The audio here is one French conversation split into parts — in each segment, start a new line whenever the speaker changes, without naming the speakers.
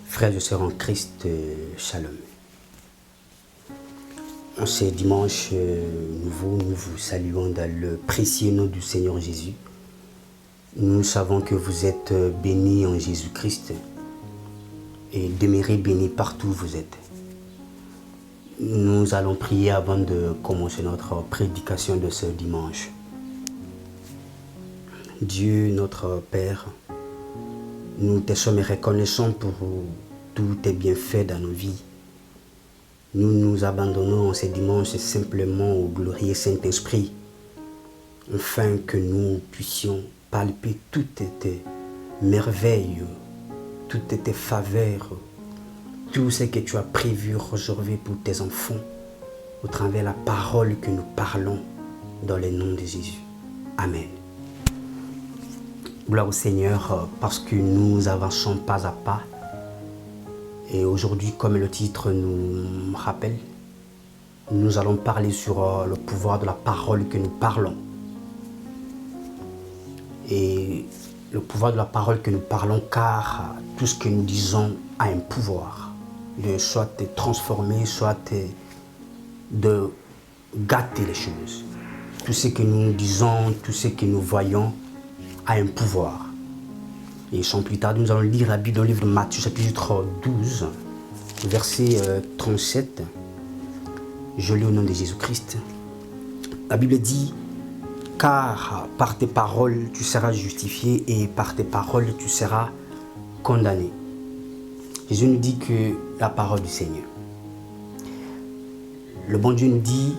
Frères et sœurs en Christ, Shalom. En ce dimanche nouveau, nous vous saluons dans le précieux nom du Seigneur Jésus. Nous savons que vous êtes bénis en Jésus-Christ et demeurez bénis partout où vous êtes. Nous allons prier avant de commencer notre prédication de ce dimanche. Dieu, notre Père, nous te sommes reconnaissants pour tous tes bienfaits dans nos vies. Nous nous abandonnons en ce dimanche simplement au glorieux Saint-Esprit, afin que nous puissions palper toutes tes merveilles, toutes tes faveurs, tout ce que tu as prévu aujourd'hui pour tes enfants, au travers de la parole que nous parlons dans le nom de Jésus. Amen. Gloire au Seigneur, parce que nous avançons pas à pas. Et aujourd'hui, comme le titre nous rappelle, nous allons parler sur le pouvoir de la parole que nous parlons. Et le pouvoir de la parole que nous parlons, car tout ce que nous disons a un pouvoir, de soit de transformer, soit de gâter les choses. Tout ce que nous disons, tout ce que nous voyons a un pouvoir. Et sans plus tarder, nous allons lire la Bible dans le livre de Matthieu, chapitre 12, verset 37. Je lis au nom de Jésus-Christ. La Bible dit: car par tes paroles tu seras justifié et par tes paroles tu seras condamné. Jésus nous dit que la parole du Seigneur. Le bon Dieu nous dit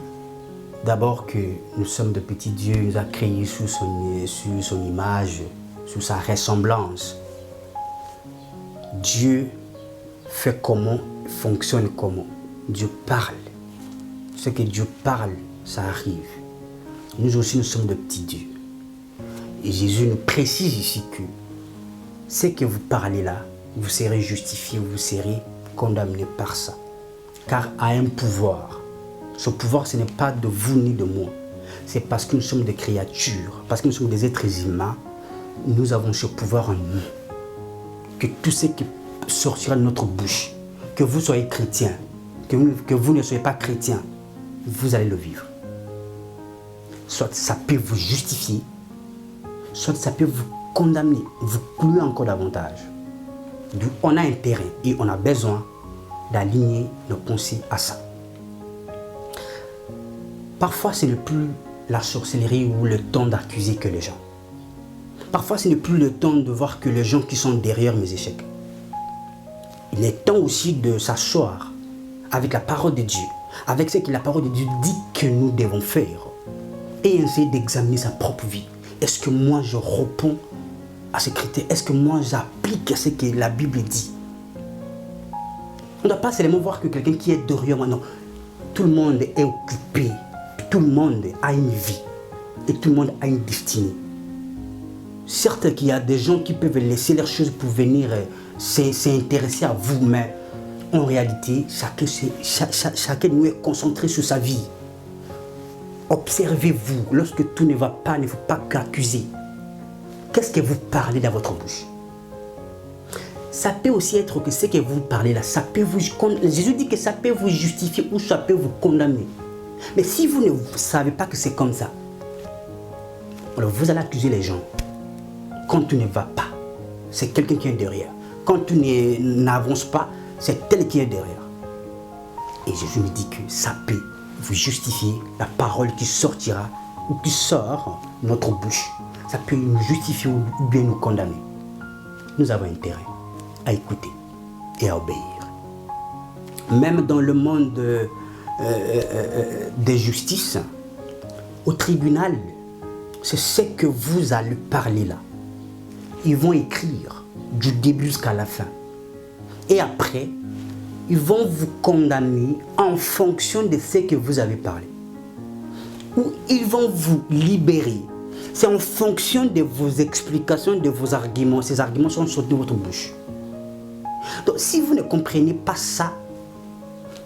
d'abord que nous sommes de petits dieux, il nous a créés sous son image, sous sa ressemblance. Dieu fait comment, fonctionne comment. Dieu parle. Ce que Dieu parle, ça arrive. Nous aussi, nous sommes de petits dieux. Et Jésus nous précise ici que ce que vous parlez là, vous serez justifié, vous serez condamné par ça. Car a un pouvoir. Ce pouvoir, ce n'est pas de vous ni de moi. C'est parce que nous sommes des créatures, parce que nous sommes des êtres humains, nous avons ce pouvoir en nous. Que tout ce qui sortira de notre bouche, que vous soyez chrétien, que vous ne soyez pas chrétien, vous allez le vivre. Soit ça peut vous justifier, soit ça peut vous condamner, vous clouer encore davantage. D'où on a intérêt et on a besoin d'aligner nos pensées à ça. Parfois, ce n'est plus la sorcellerie ou le temps d'accuser que les gens. Parfois, ce n'est plus le temps de voir que les gens qui sont derrière mes échecs. Il est temps aussi de s'asseoir avec la parole de Dieu, avec ce que la parole de Dieu dit que nous devons faire, et essayer d'examiner sa propre vie. Est-ce que moi je réponds à ces critères? Est-ce que moi j'applique ce que la Bible dit? On ne doit pas seulement voir que quelqu'un qui est derrière moi, non. Tout le monde est occupé, tout le monde a une vie, et tout le monde a une destinée. Certes qu'il y a des gens qui peuvent laisser leurs choses pour venir s'intéresser à vous, mais en réalité, chacun nous est concentré sur sa vie. Observez-vous, lorsque tout ne va pas, il ne faut pas qu'accuser. Qu'est-ce que vous parlez dans votre bouche? Ça peut aussi être que ce que vous parlez là, ça peut vous... Jésus dit que ça peut vous justifier ou ça peut vous condamner. Mais si vous ne savez pas que c'est comme ça, alors vous allez accuser les gens. Quand tu ne vas pas, c'est quelqu'un qui est derrière. Quand tu n'avances pas, c'est tel qui est derrière. Et Jésus me dit que ça peut vous justifier, la parole qui sortira ou qui sort de notre bouche. Ça peut nous justifier ou bien nous condamner. Nous avons intérêt à écouter et à obéir. Même dans le monde de justice, au tribunal, c'est ce que vous allez parler là. Ils vont écrire du début jusqu'à la fin. Et après, ils vont vous condamner en fonction de ce que vous avez parlé. Ou ils vont vous libérer. C'est en fonction de vos explications, de vos arguments. Ces arguments sont sortis de votre bouche. Donc si vous ne comprenez pas ça,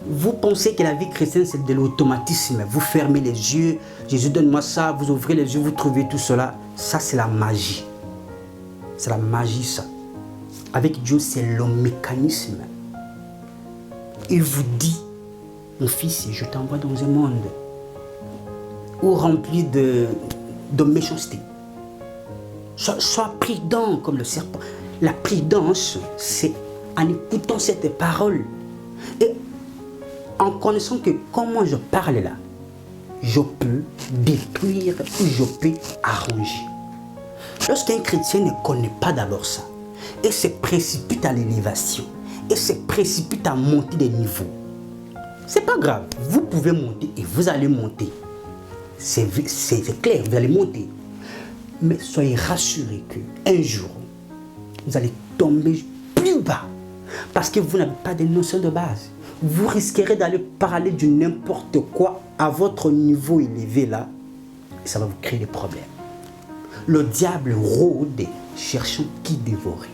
vous pensez que la vie chrétienne c'est de l'automatisme. Vous fermez les yeux, Jésus donne-moi ça, vous ouvrez les yeux, vous trouvez tout cela. Ça c'est la magie. C'est la magie ça. avec Dieu, c'est le mécanisme. Il vous dit, mon fils, je t'envoie dans un monde où rempli de méchanceté. Sois prudent comme le serpent. La prudence, c'est en écoutant cette parole et en connaissant que comment je parle là, je peux détruire ou je peux arranger. Lorsqu'un chrétien ne connaît pas d'abord ça et se précipite à l'élévation et se précipite à monter des niveaux, c'est pas grave. Vous pouvez monter et vous allez monter. C'est clair, vous allez monter. Mais soyez rassurés qu'un jour, vous allez tomber plus bas parce que vous n'avez pas de notion de base. Vous risquerez d'aller parler de n'importe quoi à votre niveau élevé là et ça va vous créer des problèmes. Le diable rôde cherchant qui dévorer.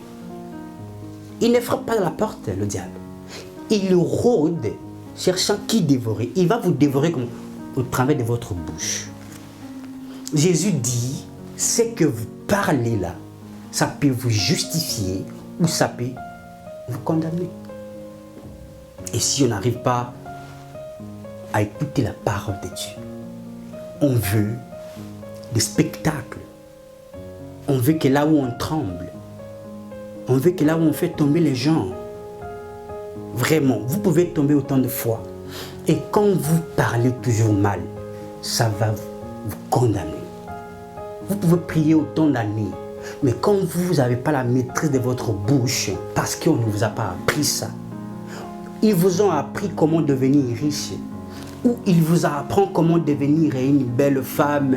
Il ne frappe pas à la porte, le diable. Il rôde cherchant qui dévorer. Il va vous dévorer comme au travers de votre bouche. Jésus dit, ce que vous parlez là, ça peut vous justifier ou ça peut vous condamner. Et si on n'arrive pas à écouter la parole de Dieu, on veut des spectacles. On veut que là où on tremble, on veut que là où on fait tomber les gens, vraiment, vous pouvez tomber autant de fois. Et quand vous parlez toujours mal, ça va vous condamner. Vous pouvez prier autant d'années, mais quand vous n'avez pas la maîtrise de votre bouche, parce qu'on ne vous a pas appris ça, ils vous ont appris comment devenir riche, ou ils vous apprennent comment devenir une belle femme,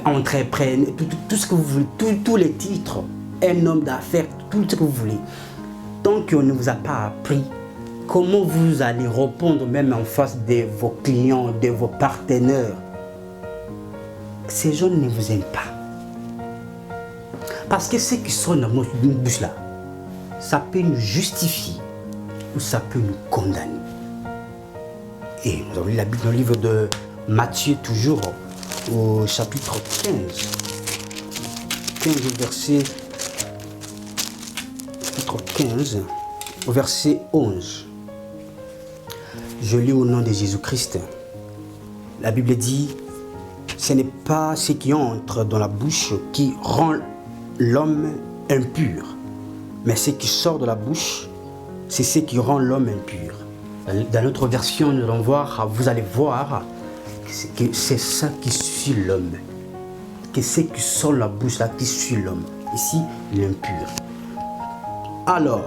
entrepreneur, tout ce que vous voulez, tous les titres, un homme d'affaires, tout ce que vous voulez. Tant qu'on ne vous a pas appris comment vous allez répondre même en face de vos clients, de vos partenaires, ces gens ne vous aiment pas. Parce que ceux qui sont dans notre bouche là, ça peut nous justifier ou ça peut nous condamner. Et nous avons lu la Bible dans le livre de Matthieu, toujours au chapitre 15. 15 chapitre 15, au verset 11. Je lis au nom de Jésus-Christ. La Bible dit, ce n'est pas ce qui entre dans la bouche qui rend l'homme impur, mais ce qui sort de la bouche, c'est ce qui rend l'homme impur. Dans notre version, nous allons voir, vous allez voir que c'est ça qui suit l'homme. Que ce qui sort de la bouche là qui suit l'homme. Ici, l'impur. Alors,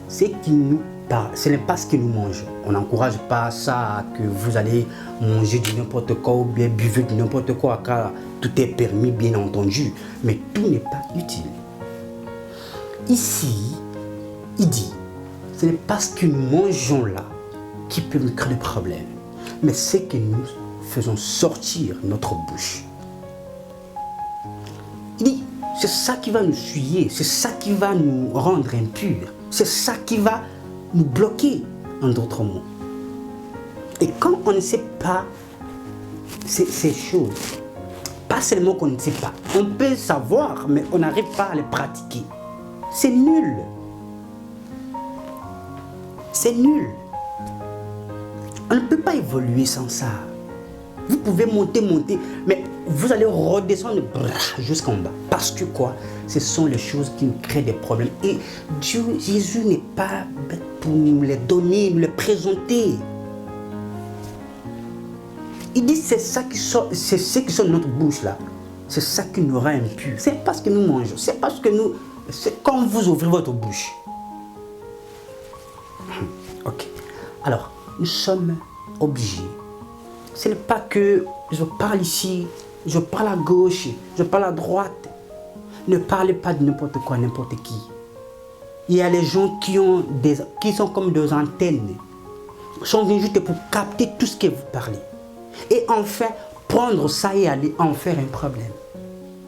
ce qui nous parle, ce n'est pas ce que nous mangeons. On n'encourage pas ça que vous allez manger du n'importe quoi ou bien buvez du n'importe quoi, car tout est permis, bien entendu. Mais tout n'est pas utile. Ici, il dit, ce n'est pas ce que nous mangeons là qui peut nous créer des problèmes, mais ce que nous faisons sortir notre bouche. Il dit, c'est ça qui va nous souiller, c'est ça qui va nous rendre impurs, c'est ça qui va nous bloquer, en d'autres mots. Et quand on ne sait pas ces choses, pas seulement qu'on ne sait pas, on peut savoir, mais on n'arrive pas à les pratiquer. C'est nul. C'est nul. On ne peut pas évoluer sans ça. Vous pouvez monter, mais vous allez redescendre jusqu'en bas. Parce que quoi? Ce sont les choses qui nous créent des problèmes. Et Dieu, Jésus n'est pas bête pour nous les donner, nous les présenter. Il dit c'est ça qui sort, c'est ce qui sort de notre bouche là. C'est ça qui nous rend impurs. C'est pas ce que nous mangeons. C'est parce que nous, c'est quand vous ouvrez votre bouche. Ok. Alors, nous sommes obligés. Ce n'est pas que je parle ici, je parle à gauche, je parle à droite. Ne parlez pas de n'importe quoi, n'importe qui. Il y a les gens qui sont comme des antennes. Ils sont venus juste pour capter tout ce que vous parlez. Et enfin, prendre ça et aller en faire un problème.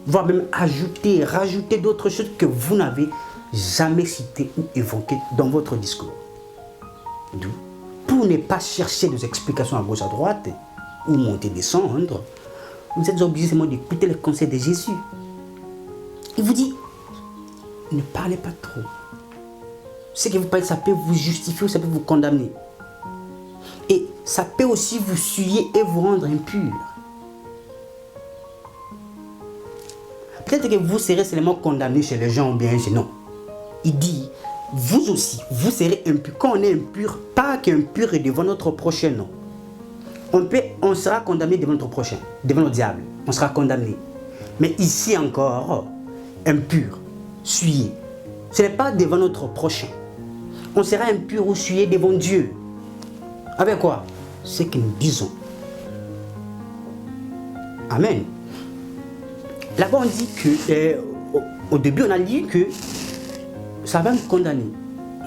Voire même rajouter d'autres choses que vous n'avez jamais citées ou évoquées dans votre discours. D'où, pour ne pas chercher des explications à gauche, à droite, ou monter, descendre, vous êtes obligé seulement d'écouter les conseils de Jésus. Il vous dit, ne parlez pas trop. Ce que vous parlez, ça peut vous justifier ou ça peut vous condamner. Et ça peut aussi vous souiller et vous rendre impur. Peut-être que vous serez seulement condamné chez les gens ou bien chez nous. Il dit, vous aussi, vous serez impur. Quand on est impur, pas qu'impur est devant notre prochain, non. On sera condamné devant notre prochain, devant le diable. On sera condamné. Mais ici encore, impur, souillé. Ce n'est pas devant notre prochain. On sera impur ou souillé devant Dieu. Avec quoi? Ce que nous disons. Amen. Là-bas, on dit que, au début, on a dit que ça va nous condamner.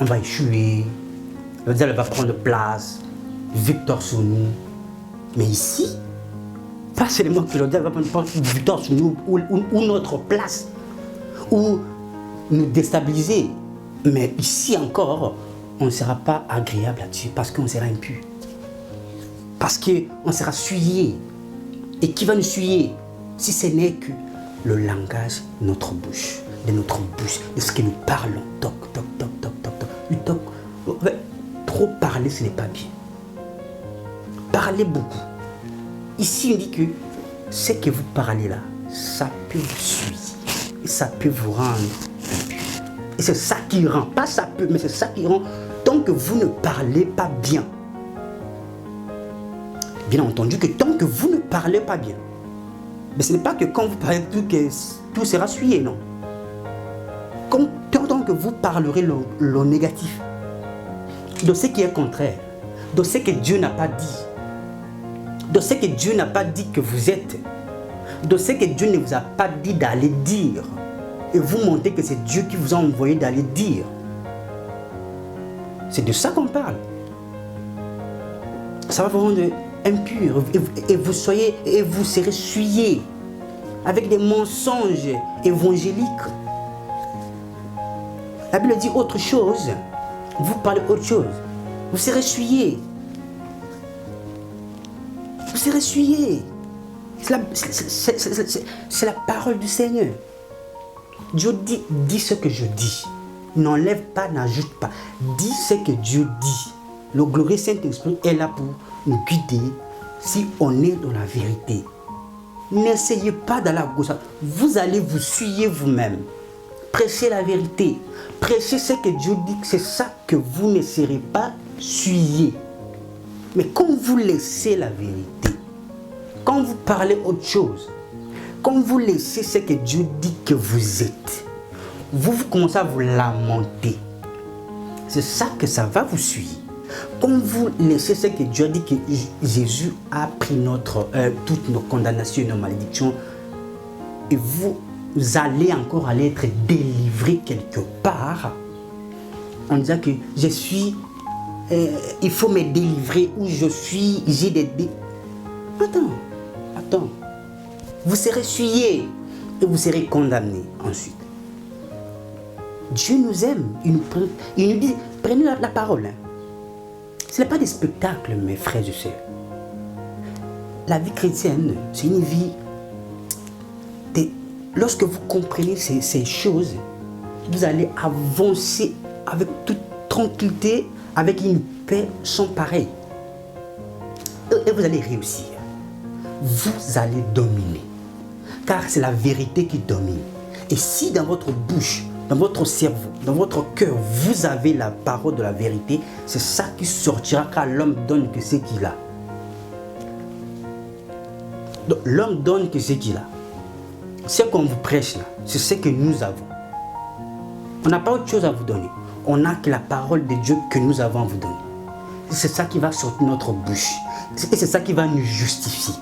On va échouer. Le diable va prendre place. Victoire sur nous. Mais ici, pas seulement que le diable va prendre victoire sur nous ou notre place. Ou nous déstabiliser. Mais ici encore, on ne sera pas agréable là-dessus parce qu'on sera impur. Parce qu'on sera souillé. Et qui va nous souiller si ce n'est que le langage de notre bouche, de ce que nous parlons. Toc, toc, toc, toc, toc, toc. Toc. Trop parler, ce n'est pas bien. Parlez beaucoup. Ici, on dit que ce que vous parlez là, ça peut vous souiller. Et ça peut vous rendre impur. Et c'est ça qui rend, pas ça peut, mais c'est ça qui rend, tant que vous ne parlez pas bien. Bien entendu que tant que vous ne parlez pas bien, mais ce n'est pas que quand vous parlez que tout sera souillé, non. Tant que vous parlerez le négatif, de ce qui est contraire, de ce que Dieu n'a pas dit, de ce que Dieu n'a pas dit que vous êtes, de ce que Dieu ne vous a pas dit d'aller dire, et vous montrez que c'est Dieu qui vous a envoyé d'aller dire. C'est de ça qu'on parle. Ça va vous rendre impur et vous serez souillés avec des mensonges évangéliques. La Bible dit autre chose. Vous parlez autre chose. Vous serez souillés. Vous serez souillés. C'est la parole du Seigneur. Dieu dit ce que je dis. N'enlève pas, n'ajoute pas. Dis ce que Dieu dit. Le glorieux Saint-Esprit est là pour nous guider si on est dans la vérité. N'essayez pas d'aller à gauche. Vous allez vous souiller vous-même. Prêchez la vérité. Prêchez ce que Dieu dit. C'est ça que vous ne serez pas souillés. Mais quand vous laissez la vérité, quand vous parlez autre chose, quand vous laissez ce que Dieu dit que vous êtes, vous commencez à vous lamenter. C'est ça que ça va vous suivre. Quand vous laissez ce que Dieu a dit que Jésus a pris toutes nos condamnations et nos malédictions, et vous allez encore aller être délivré quelque part, en disant que je suis, il faut me délivrer, ou j'ai des... Attends. Vous serez souillés et vous serez condamnés ensuite. Dieu nous aime. Il nous dit, prenez la parole. Ce n'est pas des spectacles, mes frères et sœurs. La vie chrétienne, c'est une vie... Lorsque vous comprenez ces choses, vous allez avancer avec toute tranquillité, avec une paix sans pareil. Et vous allez réussir. Vous allez dominer. Car c'est la vérité qui domine. Et si dans votre bouche, dans votre cerveau, dans votre cœur, vous avez la parole de la vérité, c'est ça qui sortira car l'homme donne que ce qu'il a. Donc l'homme donne que ce qu'il a. Ce qu'on vous prêche là, c'est ce que nous avons. On n'a pas autre chose à vous donner. On n'a que la parole de Dieu que nous avons à vous donner. C'est ça qui va sortir de notre bouche. Et c'est ça qui va nous justifier.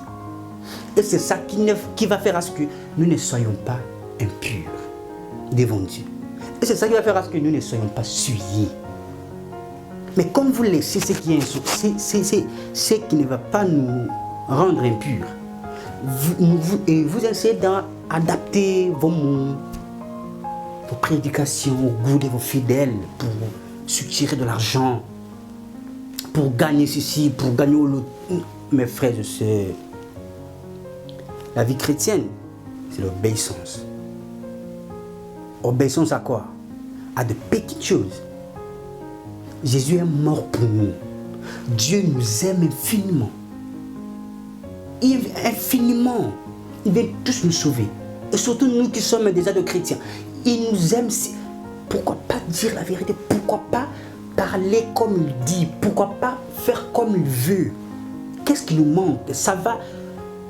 Et c'est ça qui va faire à ce que nous ne soyons pas impurs devant Dieu. Et c'est ça qui va faire à ce que nous ne soyons pas souillés. Mais comme vous laissez ce qui est ce qui ne va pas nous rendre impurs, vous essayez d'adapter vos mots, vos prédications au goût de vos fidèles pour soutirer de l'argent, pour gagner ceci, pour gagner l'autre. Mes frères et sœurs, la vie chrétienne, c'est l'obéissance. Obéissance à quoi? À de petites choses. Jésus est mort pour nous. Dieu nous aime infiniment. Infiniment. Il veut tous nous sauver. Et surtout nous qui sommes déjà de chrétiens. Il nous aime. Pourquoi pas dire la vérité? Pourquoi pas parler comme il dit? Pourquoi pas faire comme il veut? Qu'est-ce qui nous manque? Ça va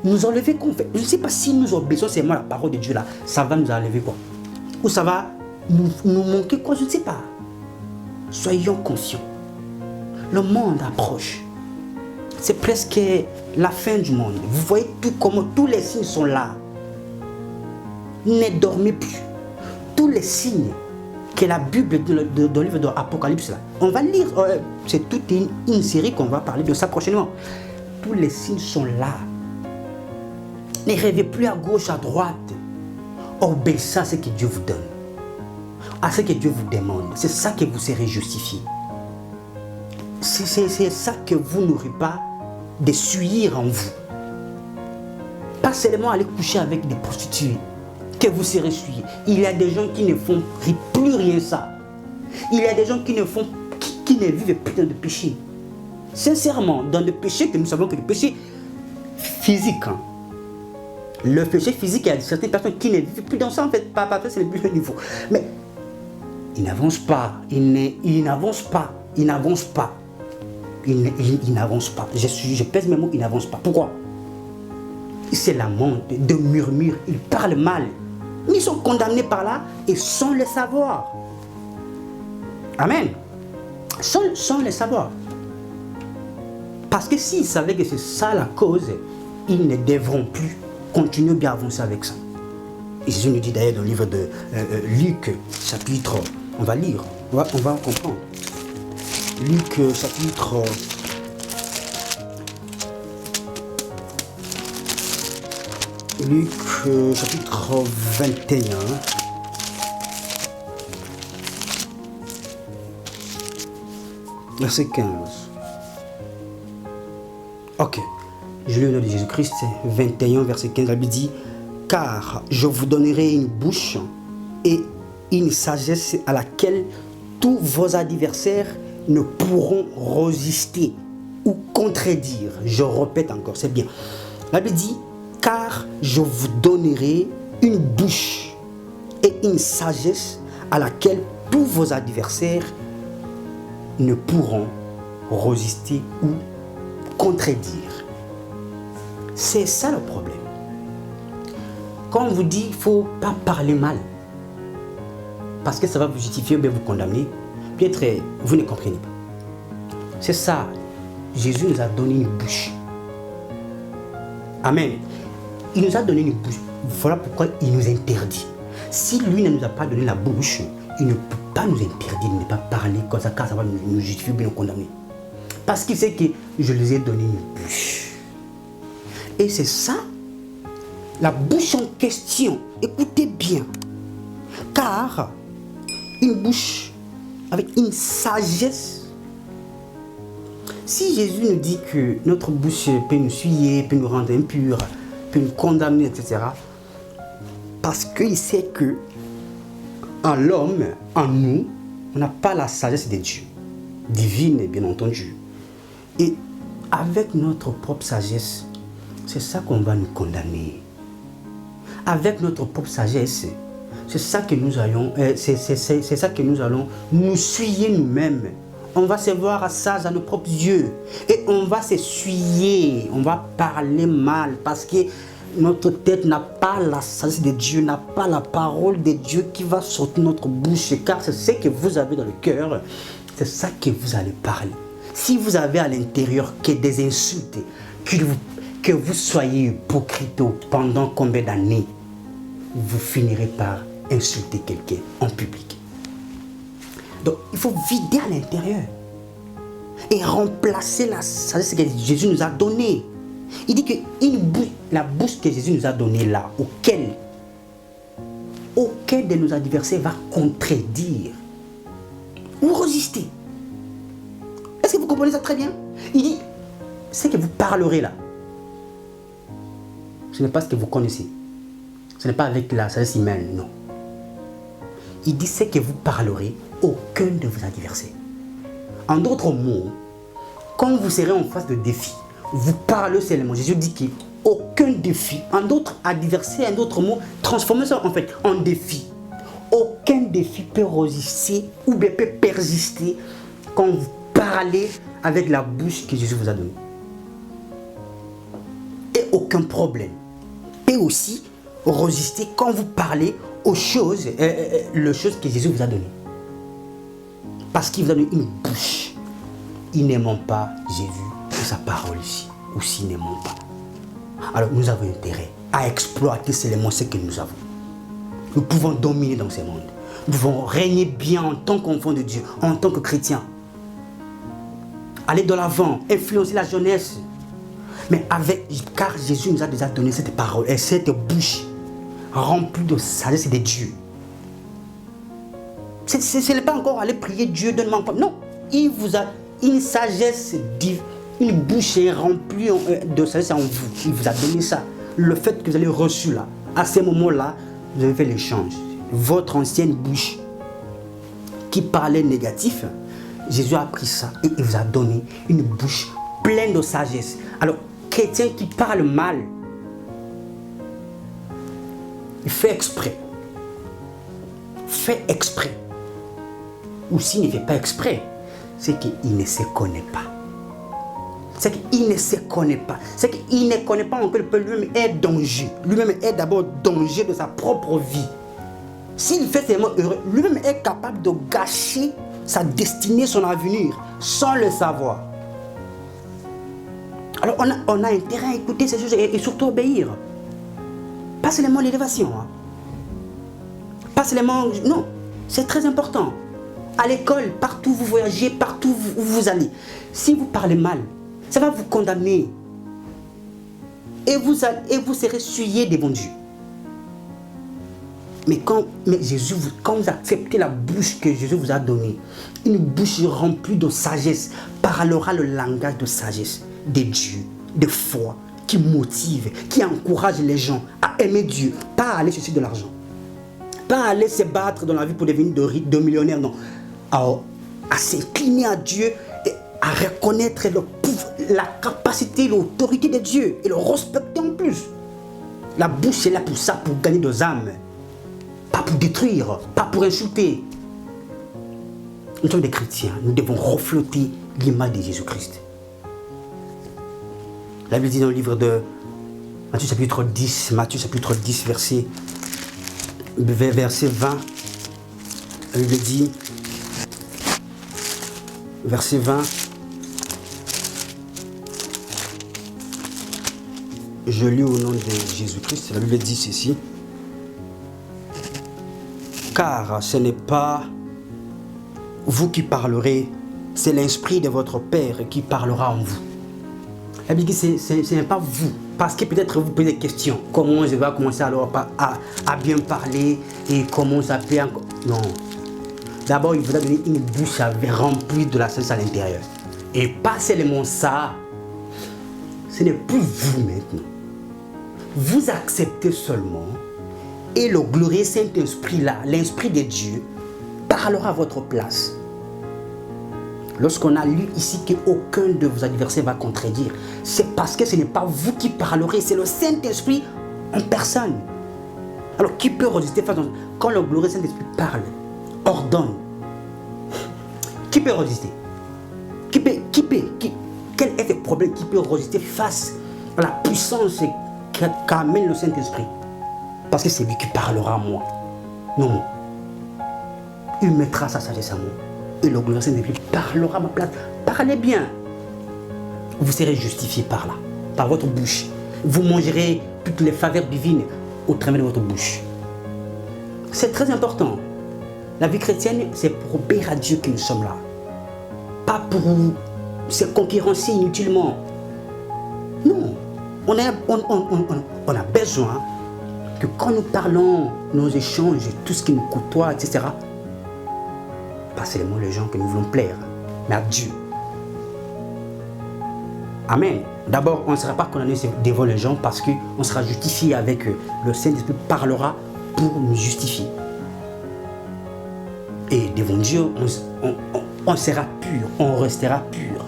nous enlever quoi? Je ne sais pas si nous obéissons seulement la parole de Dieu là. Ça va nous enlever quoi? Ou ça va nous manquer quoi? Je ne sais pas. Soyons conscients. Le monde approche. C'est presque la fin du monde. Vous voyez comment tous les signes sont là. Ne dormez plus. Tous les signes que la Bible dans le livre de l'Apocalypse, on va lire. C'est toute une série qu'on va parler de ça prochainement. Tous les signes sont là. Ne rêvez plus à gauche, à droite. Obéissez à ce que Dieu vous donne. À ce que Dieu vous demande. C'est ça que vous serez justifié. C'est ça que vous n'aurez pas de suivre en vous. Pas seulement aller coucher avec des prostituées que vous serez suivi. Il y a des gens qui ne font plus rien ça. Il y a des gens qui ne vivent plus dans le péché. Sincèrement, dans le péché, que nous savons que le péché physique, hein. Le péché physique, il y a certaines personnes qui ne vivent plus dans ça en fait. Pas c'est le plus haut niveau. Mais ils n'avancent pas. Ils n'avancent pas. Ils n'avancent pas. Ils n'avancent pas. Je pèse mes mots, ils n'avancent pas. Pourquoi? C'est la monte de murmures. Ils parlent mal. Mais ils sont condamnés par là et sans le savoir. Amen. Sans le savoir. Parce que s'ils savaient que c'est ça la cause, ils ne devront plus continuer bien à avancer avec ça. Et Jésus nous dit d'ailleurs dans le livre de Luc, chapitre, on va lire, on va comprendre. Luc, chapitre 21. Verset 15. Ok. Je lis au nom de Jésus-Christ, 21, verset 15. La Bible dit: car je vous donnerai une bouche et une sagesse à laquelle tous vos adversaires ne pourront résister ou contredire. Je répète encore, c'est bien. La Bible dit: car je vous donnerai une bouche et une sagesse à laquelle tous vos adversaires ne pourront résister ou contredire. C'est ça le problème. Quand on vous dit qu'il ne faut pas parler mal, parce que ça va vous justifier ou bien vous condamner, peut-être vous ne comprenez pas. C'est ça. Jésus nous a donné une bouche. Amen. Il nous a donné une bouche. Voilà pourquoi il nous interdit. Si lui ne nous a pas donné la bouche, il ne peut pas nous interdire de ne pas parler comme ça, car ça va nous justifier ou bien nous condamner. Parce qu'il sait que je les ai donné une bouche. Et c'est ça, la bouche en question. Écoutez bien. Car une bouche avec une sagesse. Si Jésus nous dit que notre bouche peut nous souiller, peut nous rendre impurs, peut nous condamner, etc. Parce qu'il sait que en l'homme, en nous, on n'a pas la sagesse de Dieu. Divine, bien entendu. Et avec notre propre sagesse, c'est ça qu'on va nous condamner. Avec notre propre sagesse, c'est ça que nous allons, c'est ça que nous allons nous souiller nous-mêmes. On va se voir à ça à nos propres yeux. Et on va s'essuyer. On va parler mal parce que notre tête n'a pas la sagesse de Dieu, n'a pas la parole de Dieu qui va sortir de notre bouche. Car c'est ce que vous avez dans le cœur, c'est ça que vous allez parler. Si vous avez à l'intérieur que des insultes, que vous soyez hypocrite pendant combien d'années, vous finirez par insulter quelqu'un en public. Donc, il faut vider à l'intérieur et remplacer la sagesse que Jésus nous a donnée. Il dit que la bouche que Jésus nous a donnée là, auquel de nos adversaires va contredire ou résister. Est-ce que vous comprenez ça très bien? Il dit, ce que vous parlerez là, ce n'est pas ce que vous connaissez. Ce n'est pas avec la sagesse humaine, non. il dit c'est que vous parlerez aucun de vos adversaires. En d'autres mots, quand vous serez en face de défis, vous parlez seulement. Jésus dit qu'aucun défi, en d'autres adversaires, en d'autres mots, transformez ça en fait en défi. Aucun défi peut résister ou bien peut persister quand vous parlez avec la bouche que Jésus vous a donnée. Et aucun problème peut aussi résister quand vous parlez aux choses, les choses que Jésus vous a données. Parce qu'il vous a donné une bouche. Ils n'aiment pas Jésus et sa parole ici. Ou s'ils n'aiment pas. Alors nous avons intérêt à exploiter seulement ce que nous avons. Nous pouvons dominer dans ce monde. Nous pouvons régner bien en tant qu'enfants de Dieu, en tant que chrétiens. Aller de l'avant, influencer la jeunesse. Mais car Jésus nous a déjà donné cette parole et cette bouche remplie de sagesse et de Dieu. Ce n'est pas encore aller prier Dieu, donne-moi encore. Non, il vous a une sagesse divine, une bouche remplie de sagesse en vous. Il vous a donné ça. Le fait que vous avez reçu là, à ce moment-là, vous avez fait l'échange. Votre ancienne bouche qui parlait négatif, Jésus a pris ça et il vous a donné une bouche pleine de sagesse. Alors, chrétien qui parle mal, il fait exprès. Fait exprès. Ou s'il ne fait pas exprès, c'est qu'il ne se connaît pas. C'est qu'il ne se connaît pas. C'est qu'il ne connaît pas encore que lui-même est danger. Lui-même est d'abord danger de sa propre vie. S'il fait tellement heureux, lui-même est capable de gâcher sa destinée, son avenir, sans le savoir. Alors on a intérêt à écouter ces choses et surtout obéir. Pas seulement l'élévation. Hein. Pas seulement... Non, c'est très important. À l'école, partout où vous voyagez, partout où vous allez. Si vous parlez mal, ça va vous condamner. Et vous serez souillé devant Dieu. Mais quand vous acceptez la bouche que Jésus vous a donnée, une bouche remplie de sagesse, parlera le langage de sagesse de Dieu, de foi, qui motive, qui encourage les gens à aimer Dieu, pas à aller chercher de l'argent, pas à aller se battre dans la vie pour devenir de millionnaire, non. À s'incliner à Dieu et à reconnaître la capacité, l'autorité de Dieu et le respecter en plus. La bouche est là pour ça, pour gagner des âmes. Pas pour détruire, pas pour insulter. Nous sommes des chrétiens, nous devons refléter l'image de Jésus-Christ. La Bible dit dans le livre de Matthieu chapitre 10, verset 20, la Bible dit, verset 20, je lis au nom de Jésus-Christ, la Bible dit ceci. Car ce n'est pas vous qui parlerez, c'est l'Esprit de votre Père qui parlera en vous. La Bible dit que ce n'est pas vous. Parce que peut-être vous posez des questions. Comment je vais commencer alors à bien parler et comment ça peut encore... Non. D'abord, il vous a donné une bouche remplie de la sagesse à l'intérieur. Et pas seulement ça. Ce n'est plus vous maintenant. Vous acceptez seulement. Et le glorieux Saint-Esprit là, l'Esprit de Dieu, parlera à votre place. Lorsqu'on a lu ici qu'aucun de vos adversaires va contredire, c'est parce que ce n'est pas vous qui parlerez, c'est le Saint-Esprit en personne. Alors qui peut résister face à... Quand le glorieux Saint-Esprit parle, ordonne, qui peut résister? Quel est le problème qui peut résister face à la puissance qu'amène le Saint-Esprit? Parce que c'est lui qui parlera à moi. Non. Il mettra sa sagesse à moi. Et le glorieux Saint-Esprit parlera à ma place. Parlez bien. Vous serez justifié par là, par votre bouche. Vous mangerez toutes les faveurs divines au travers de votre bouche. C'est très important. La vie chrétienne, c'est pour obéir à Dieu que nous sommes là. Pas pour se concurrencer inutilement. Non. On a besoin que quand nous parlons, nos échanges, tout ce qui nous côtoie, etc., pas seulement les gens que nous voulons plaire, mais à Dieu. Amen. D'abord, on ne sera pas condamné devant les gens parce qu'on sera justifié avec eux. Le Saint-Esprit parlera pour nous justifier. Et devant Dieu, on sera pur, on restera pur.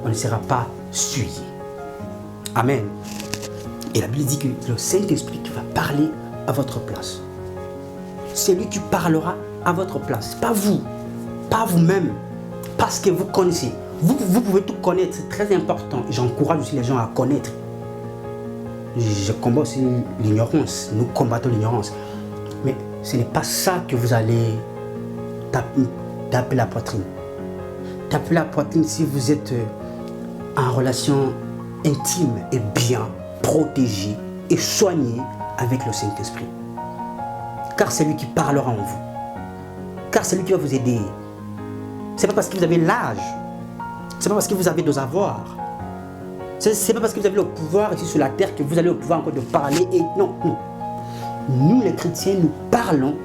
On ne sera pas souillé. Amen. Et la Bible dit que le Saint-Esprit qui va parler à votre place. C'est lui qui parlera à votre place. Pas vous, pas vous-même, parce que vous connaissez. Vous pouvez tout connaître, c'est très important. J'encourage aussi les gens à connaître. Je combats aussi l'ignorance. Nous combattons l'ignorance. Mais ce n'est pas ça que vous allez taper la poitrine. Taper la poitrine si vous êtes en relation intime et bien protégé et soigné avec le Saint-Esprit. Car c'est lui qui parlera en vous. Car c'est lui qui va vous aider. Ce n'est pas parce que vous avez l'âge. Ce n'est pas parce que vous avez des avoirs. Ce n'est pas parce que vous avez le pouvoir ici sur la terre que vous avez le pouvoir encore de parler. Et non, non. Nous les chrétiens, nous parlons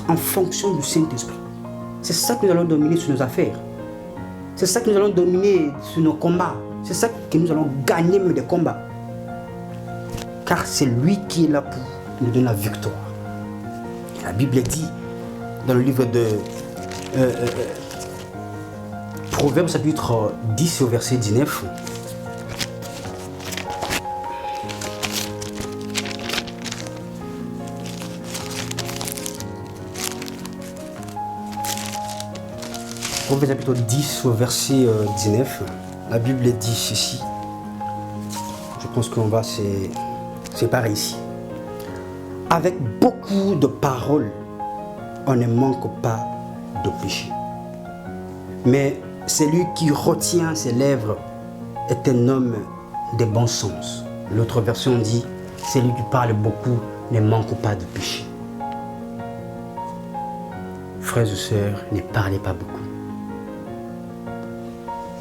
en fonction du Saint-Esprit. C'est ça que nous allons dominer sur nos affaires. C'est ça que nous allons dominer sur nos combats. C'est ça que nous allons gagner même des combats. Car c'est lui qui est là pour nous donner la victoire. Et la Bible dit dans le livre de Proverbes chapitre 10 au verset 19. Proverbes chapitre 10 au verset 19. La Bible dit ceci. Je pense qu'on va séparer ici. Avec beaucoup de paroles, on ne manque pas de péché. Mais celui qui retient ses lèvres est un homme de bon sens. L'autre version dit, celui qui parle beaucoup ne manque pas de péché. Frères et sœurs, ne parlez pas beaucoup.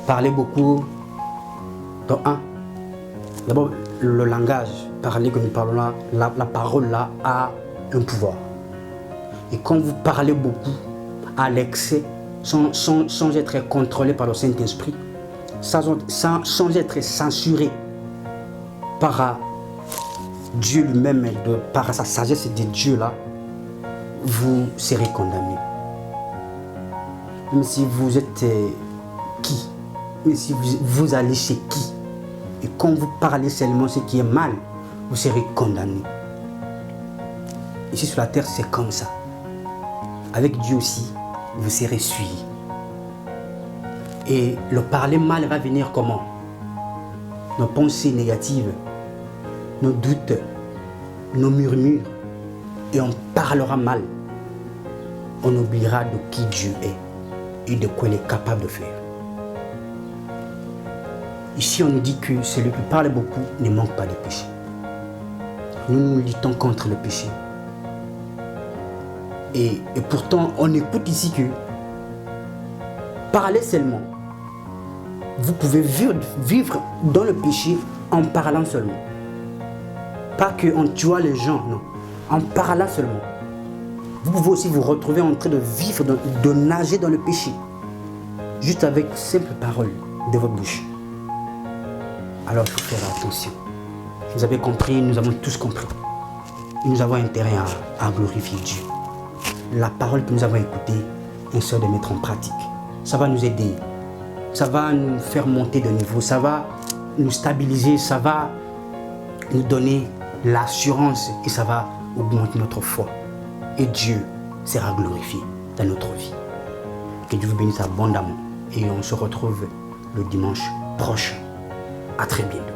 Parlez beaucoup. Donc, d'abord, le langage, parler que nous parlons là, la parole là a un pouvoir. Et quand vous parlez beaucoup, à l'excès, sans être contrôlé par le Saint-Esprit, sans être censuré par Dieu lui-même, par sa sagesse de Dieu là, vous serez condamné. Même si vous êtes qui, même si vous allez chez qui, et quand vous parlez seulement ce qui est mal, vous serez condamné. Ici sur la terre, c'est comme ça. Avec Dieu aussi, vous serez suivi. Et le parler mal va venir comment? Nos pensées négatives, nos doutes, nos murmures. Et on parlera mal. On oubliera de qui Dieu est et de quoi il est capable de faire. Ici, on nous dit que celui qui parle beaucoup ne manque pas de péché. Nous luttons contre le péché. Et pourtant, on écoute ici que parler seulement, vous pouvez vivre dans le péché en parlant seulement. Pas qu'en tuant les gens, non. En parlant seulement. Vous pouvez aussi vous retrouver en train de vivre, de nager dans le péché. Juste avec simple parole de votre bouche. Alors il faut faire attention. Vous avez compris, nous avons tous compris. Nous avons intérêt à glorifier Dieu. La parole que nous avons écoutée, on sort de mettre en pratique. Ça va nous aider. Ça va nous faire monter de niveau. Ça va nous stabiliser. Ça va nous donner l'assurance et ça va augmenter notre foi. Et Dieu sera glorifié dans notre vie. Que Dieu vous bénisse abondamment. Et on se retrouve le dimanche prochain. À très bientôt.